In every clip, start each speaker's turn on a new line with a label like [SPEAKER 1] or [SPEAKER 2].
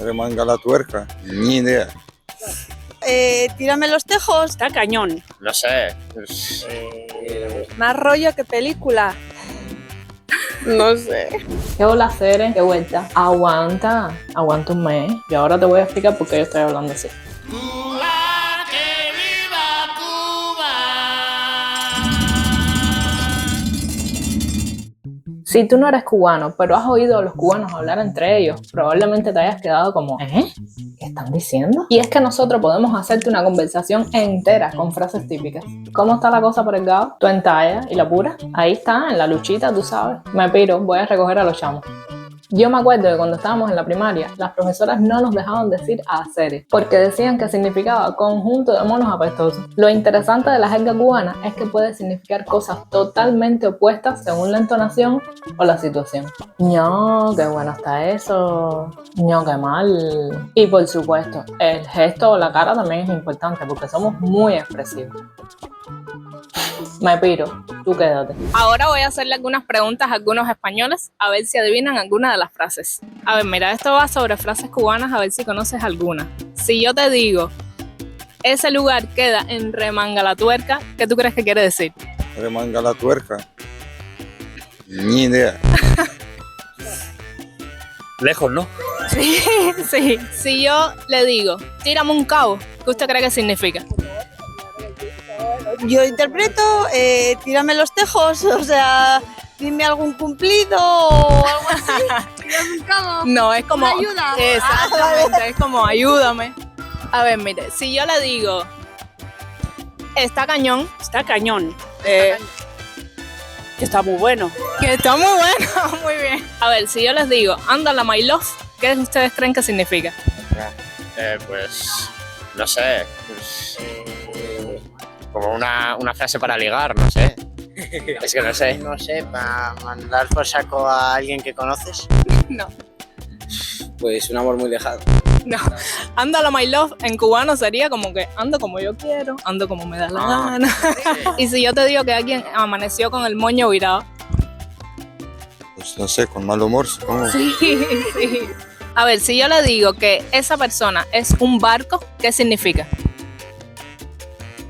[SPEAKER 1] Remanga la tuerca. Ni idea.
[SPEAKER 2] Tírame los tejos.
[SPEAKER 3] Está cañón.
[SPEAKER 4] No sé.
[SPEAKER 2] Más rollo que película.
[SPEAKER 5] No sé.
[SPEAKER 6] ¿Qué hola, Cere? ¿Qué vuelta? Aguanta un mes. Y ahora te voy a explicar por qué yo estoy hablando así. Si tú no eres cubano, pero has oído a los cubanos hablar entre ellos, probablemente te hayas quedado como, ¿qué están diciendo? Y es que nosotros podemos hacerte una conversación entera con frases típicas. ¿Cómo está la cosa por el gado? ¿Tu entalla y la pura? Ahí está, en la luchita, tú sabes. Me piro, voy a recoger a los chamos. Yo me acuerdo que cuando estábamos en la primaria, las profesoras no nos dejaban decir hacer, porque decían que significaba conjunto de monos apestosos. Lo interesante de la jerga cubana es que puede significar cosas totalmente opuestas según la entonación o la situación. ¡No, qué bueno está eso! ¡No, qué mal! Y por supuesto, el gesto o la cara también es importante porque somos muy expresivos. Me piro, tú quédate.
[SPEAKER 5] Ahora voy a hacerle algunas preguntas a algunos españoles a ver si adivinan alguna de las frases. A ver, mira, esto va sobre frases cubanas, a ver si conoces alguna. Si yo te digo, ese lugar queda en Remanga la Tuerca, ¿qué tú crees que quiere decir?
[SPEAKER 1] Remanga la tuerca. Ni idea.
[SPEAKER 4] Lejos, ¿no?
[SPEAKER 5] Sí, sí. Si yo le digo, tírame un cabo, ¿qué usted cree que significa?
[SPEAKER 2] Yo interpreto, tírame los tejos, o sea, dime algún cumplido o algo así. Tírame un cabo.
[SPEAKER 5] No, es como...
[SPEAKER 2] Ayuda.
[SPEAKER 5] Exactamente, es como ayúdame. A ver, mire, si yo le digo, está cañón,
[SPEAKER 3] Está cañón. Que está muy bueno.
[SPEAKER 5] que está muy bueno, muy bien. A ver, si yo les digo, ándala, my love, ¿qué ustedes creen que significa?
[SPEAKER 4] Pues... No sé. Pues, como una frase para ligar, no sé. Es que no sé.
[SPEAKER 7] No sé, para mandar por saco a alguien que conoces.
[SPEAKER 5] No,
[SPEAKER 7] Pues un amor muy lejano.
[SPEAKER 5] no. Ándala, my love, en cubano sería como que ando como yo quiero, ando como me da la gana. Y si yo te digo que alguien amaneció con el moño virado.
[SPEAKER 1] Pues no sé, con mal humor, supongo.
[SPEAKER 5] Sí, sí. A ver, si yo le digo que esa persona es un barco, ¿qué significa?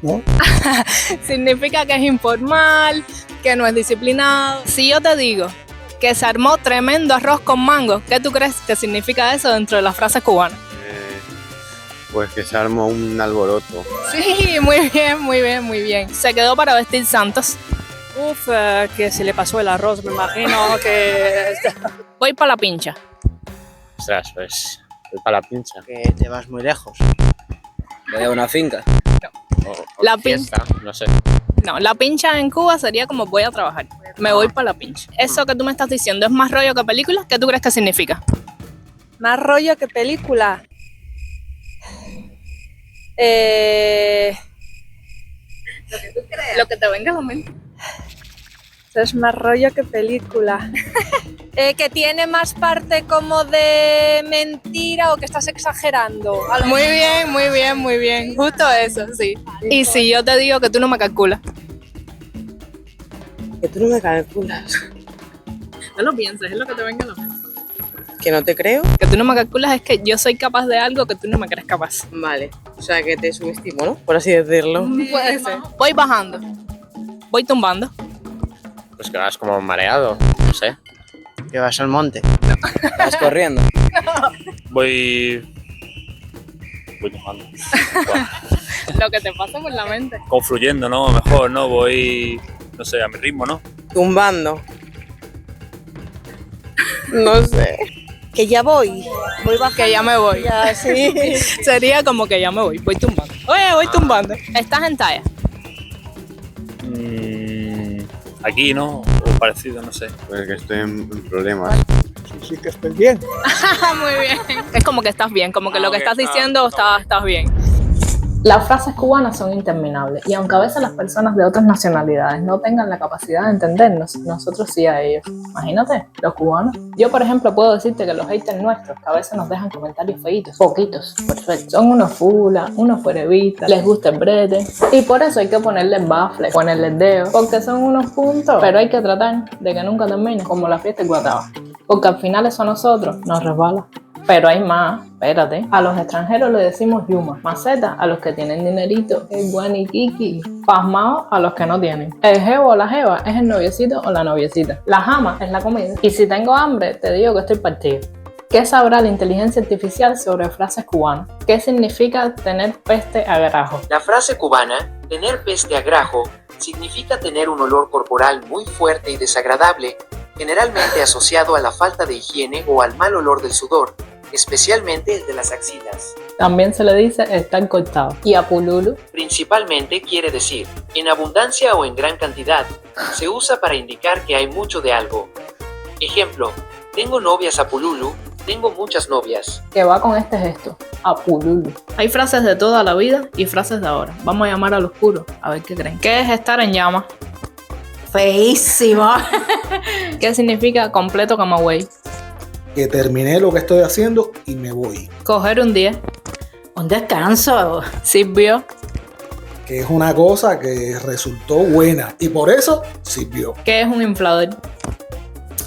[SPEAKER 1] ¿No?
[SPEAKER 5] Significa que es informal, que no es disciplinado. Si yo te digo que se armó tremendo arroz con mango, ¿qué tú crees que significa eso dentro de las frases cubanas?
[SPEAKER 8] Pues que se armó un alboroto.
[SPEAKER 5] Sí, muy bien, muy bien, muy bien. Se quedó para vestir santos.
[SPEAKER 3] Uf, que se le pasó el arroz, me imagino que...
[SPEAKER 5] Voy para la pincha.
[SPEAKER 4] Ostras, pues... Voy para la pincha.
[SPEAKER 7] Que te vas muy lejos.
[SPEAKER 8] Voy a una finca.
[SPEAKER 4] O
[SPEAKER 5] La
[SPEAKER 4] fiesta, no sé.
[SPEAKER 5] No, la pincha en Cuba sería como voy a trabajar. Me voy para la pincha. Eso que tú me estás diciendo es más rollo que película. ¿Qué tú crees que significa?
[SPEAKER 2] Más rollo que película.
[SPEAKER 5] Lo que te venga a la mente.
[SPEAKER 2] Es más rollo que película. Que tiene más parte como de mentira o que estás exagerando. Algo
[SPEAKER 5] Muy
[SPEAKER 2] así.
[SPEAKER 5] bien, muy bien, muy bien. Justo eso, sí. Y si yo te digo que tú no me calculas.
[SPEAKER 7] Que tú no me calculas.
[SPEAKER 5] No lo pienses, es lo que te venga a la mente.
[SPEAKER 7] Que no te creo.
[SPEAKER 5] Que tú no me calculas es que yo soy capaz de algo que tú no me crees capaz.
[SPEAKER 7] Vale. O sea, que te subestimo, ¿no? Por así decirlo.
[SPEAKER 5] Puede ser. Voy bajando. Voy tumbando.
[SPEAKER 4] Pues que vas como mareado, no sé.
[SPEAKER 7] Que vas al monte.
[SPEAKER 8] Vas corriendo.
[SPEAKER 4] Voy tomando.
[SPEAKER 5] Lo que te pasa por la mente.
[SPEAKER 9] Confluyendo, ¿no? Mejor, ¿no? Voy, no sé, a mi ritmo, ¿no?
[SPEAKER 7] Tumbando. No sé.
[SPEAKER 2] Que ya voy. Voy bajando.
[SPEAKER 5] Que ya me voy.
[SPEAKER 2] Ya, sí.
[SPEAKER 5] Sería como que ya me voy. Voy tumbando. Oye, voy tumbando. Estás en talla.
[SPEAKER 9] Aquí, ¿no? O parecido, no sé.
[SPEAKER 8] Pues que estoy en problemas.
[SPEAKER 1] Sí que estoy bien.
[SPEAKER 5] Muy bien. Es como que estás bien, como que lo que
[SPEAKER 9] ok,
[SPEAKER 5] estás diciendo estás bien.
[SPEAKER 6] Las frases cubanas son interminables y aunque a veces las personas de otras nacionalidades no tengan la capacidad de entendernos, nosotros sí a ellos. Imagínate, los cubanos. Yo, por ejemplo, puedo decirte que los haters nuestros, que a veces nos dejan comentarios feitos, poquitos, perfecto, son unos fulas, unos fuerevistas, les gusta el brete y por eso hay que ponerles bafle, ponerles dedo, porque son unos puntos, pero hay que tratar de que nunca termine como la fiesta de Guataba, porque al final eso a nosotros nos resbala. Pero hay más, espérate. A los extranjeros le decimos yuma. Maceta a los que tienen dinerito. El guaniquiqui. Pasmao a los que no tienen. El jevo o la jeva es el noviecito o la noviecita. La jama es la comida. Y si tengo hambre, te digo que estoy partido. ¿Qué sabrá la inteligencia artificial sobre frases cubanas? ¿Qué significa tener peste a grajo?
[SPEAKER 10] La frase cubana, tener peste a grajo, significa tener un olor corporal muy fuerte y desagradable, generalmente asociado a la falta de higiene o al mal olor del sudor, especialmente el de las axilas.
[SPEAKER 6] También se le dice estar cortado. Y a pululu,
[SPEAKER 10] Principalmente quiere decir, en abundancia o en gran cantidad. Se usa para indicar que hay mucho de algo. Ejemplo, tengo novias a pululu, tengo muchas novias.
[SPEAKER 6] que va con este gesto. A pululu. Hay frases de toda la vida y frases de ahora. Vamos a llamar al oscuro, a ver qué creen. ¿Qué es estar en llamas?
[SPEAKER 11] Feísimo.
[SPEAKER 6] ¿Qué significa completo camagüey?
[SPEAKER 12] Que terminé lo que estoy haciendo y me voy.
[SPEAKER 6] Coger un 10.
[SPEAKER 11] Un descanso.
[SPEAKER 6] Sirvió.
[SPEAKER 12] Que es una cosa que resultó buena y por eso sirvió.
[SPEAKER 6] ¿Qué es un inflador?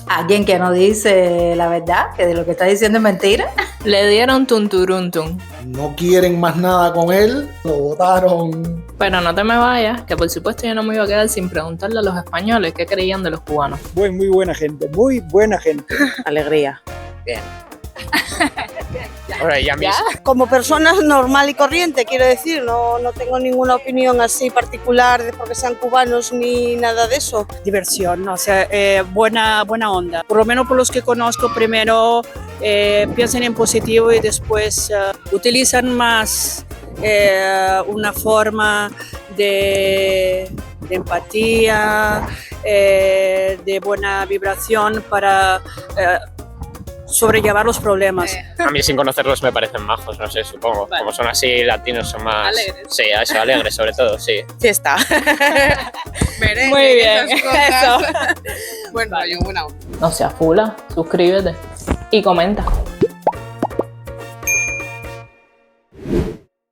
[SPEAKER 11] Alguien que no dice la verdad, que de lo que está diciendo es mentira.
[SPEAKER 6] Le dieron tunturuntum.
[SPEAKER 12] No quieren más nada con él, lo votaron.
[SPEAKER 6] Pero no te me vayas, que por supuesto yo no me iba a quedar sin preguntarle a los españoles qué creían de los cubanos.
[SPEAKER 13] Muy buena gente, muy buena gente.
[SPEAKER 11] Alegría.
[SPEAKER 4] Bien. Ahora ya mismo.
[SPEAKER 14] Como persona normal y corriente, quiero decir, no tengo ninguna opinión así particular de porque sean cubanos ni nada de eso.
[SPEAKER 3] Diversión, o sea, buena onda. Por lo menos por los que conozco, primero piensan en positivo y después utilizan más una forma de empatía, de buena vibración para sobrellevar los problemas.
[SPEAKER 4] A mí sin conocerlos me parecen majos, no sé, supongo.
[SPEAKER 5] Vale.
[SPEAKER 4] Como son así latinos, son más...
[SPEAKER 5] Alegres.
[SPEAKER 4] Sí, eso, alegres sobre todo, sí.
[SPEAKER 14] Sí está.
[SPEAKER 5] Muy bien. Eso.
[SPEAKER 14] Bueno, yo buena.
[SPEAKER 6] No seas fula, suscríbete y comenta.